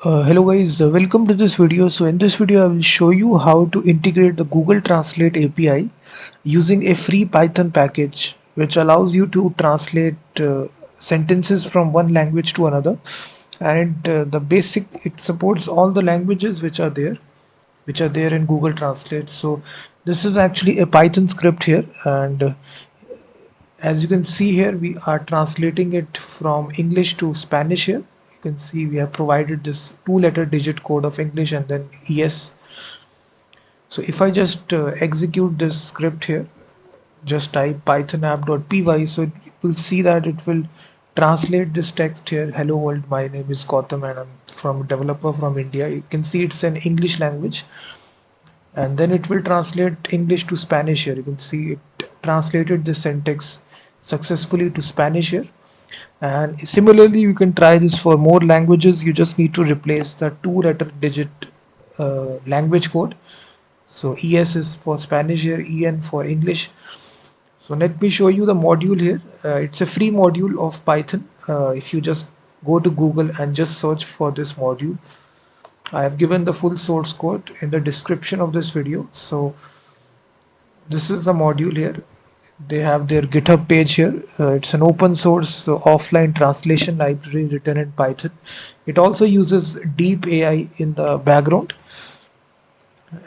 Hello guys, welcome to this video. So in this video I will show you how to integrate the Google Translate API using a free Python package which allows you to translate sentences from one language to another, and it supports all the languages which are there in Google Translate. So this is actually a Python script here, and as you can see here, we are translating it from English to Spanish here. You can see we have provided this two-letter digit code of English and then ES. So if I just execute this script here, just type python app.py, so you will see that it will translate this text here. Hello world, my name is Gautam and I'm from developer from India. You can see it's an English language, and then it will translate English to Spanish here. You can see it translated this syntax successfully to Spanish here. And similarly, you can try this for more languages. You just need to replace the two-letter digit language code. So ES is for Spanish here, EN for English. So let me show you the module here. It's a free module of Python. If you just go to Google and just search for this module, I have given the full source code in the description of this video. So this is the module here. They have their GitHub page here. It's an open source offline translation library written in Python. It also uses DeepAI in the background,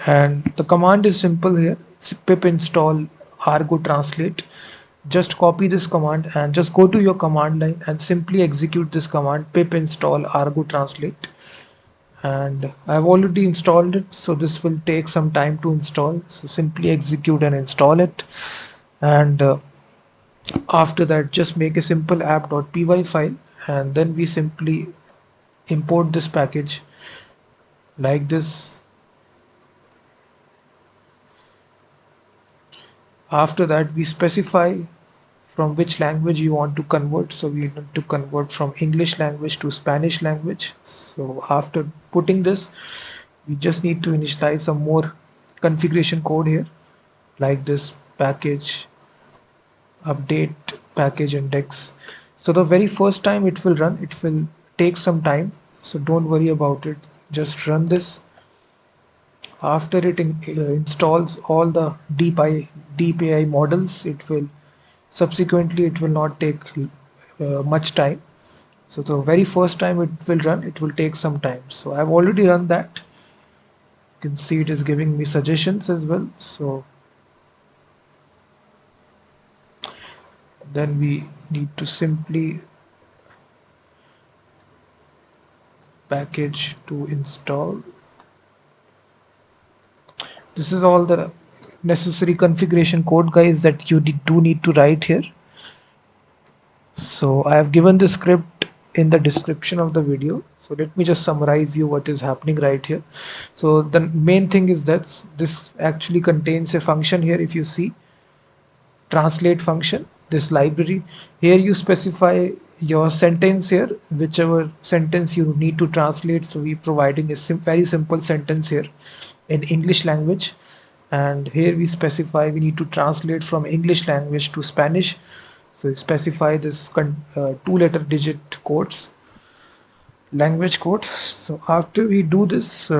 and the command is simple here. It's pip install argostranslate. Just copy this command and just go to your command line and simply execute this command, pip install argostranslate. And I've already installed it, so this will take some time to install. So simply execute and install it, and after that just make a simple app.py file, and then we simply import this package like this. After that we specify from which language you want to convert. So we need to convert from English language to Spanish language. So after putting this, we just need to initialize some more configuration code here, like this package update package index. So the very first time it will run, it will take some time, so don't worry about it. Just run this. After it installs all the DeepAI models, it will subsequently, it will not take much time. So the very first time it will run, it will take some time. So I've already run that. You can see it is giving me suggestions as well. So then we need to simply package to install. This is all the necessary configuration code, guys, that you do need to write here. So I have given the script in the description of the video. So let me just summarize you what is happening right here. So the main thing is that this actually contains a function here. If you see, translate function, this library here, you specify your sentence here, whichever sentence you need to translate. So we providing a very simple sentence here in English language, and here we specify we need to translate from English language to Spanish. So specify this two-letter digit codes, language code. So after we do this, we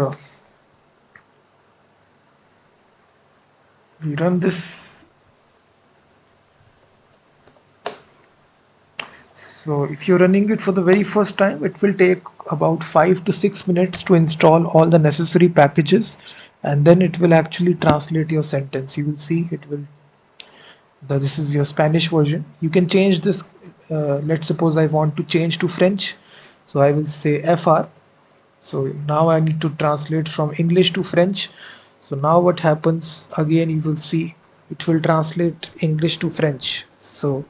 run this. So if you're running it for the very first time, it will take about 5 to 6 minutes to install all the necessary packages, and then it will actually translate your sentence. You will see it will, this is your Spanish version. You can change this. Let's suppose I want to change to French, so I will say FR. So now I need to translate from English to French. So now what happens, again you will see it will translate English to French. So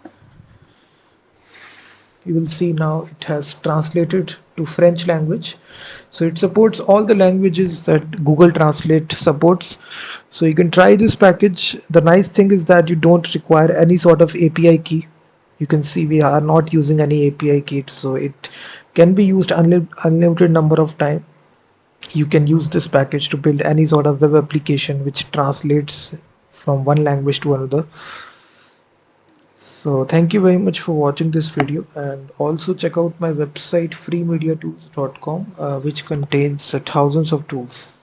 you will see now it has translated to French language. So it supports all the languages that Google Translate supports. So you can try this package. The nice thing is that you don't require any sort of API key. You can see we are not using any API key, so it can be used unlimited number of time. You can use this package to build any sort of web application which translates from one language to another. So thank you very much for watching this video, and also check out my website freemediatools.com, which contains thousands of tools.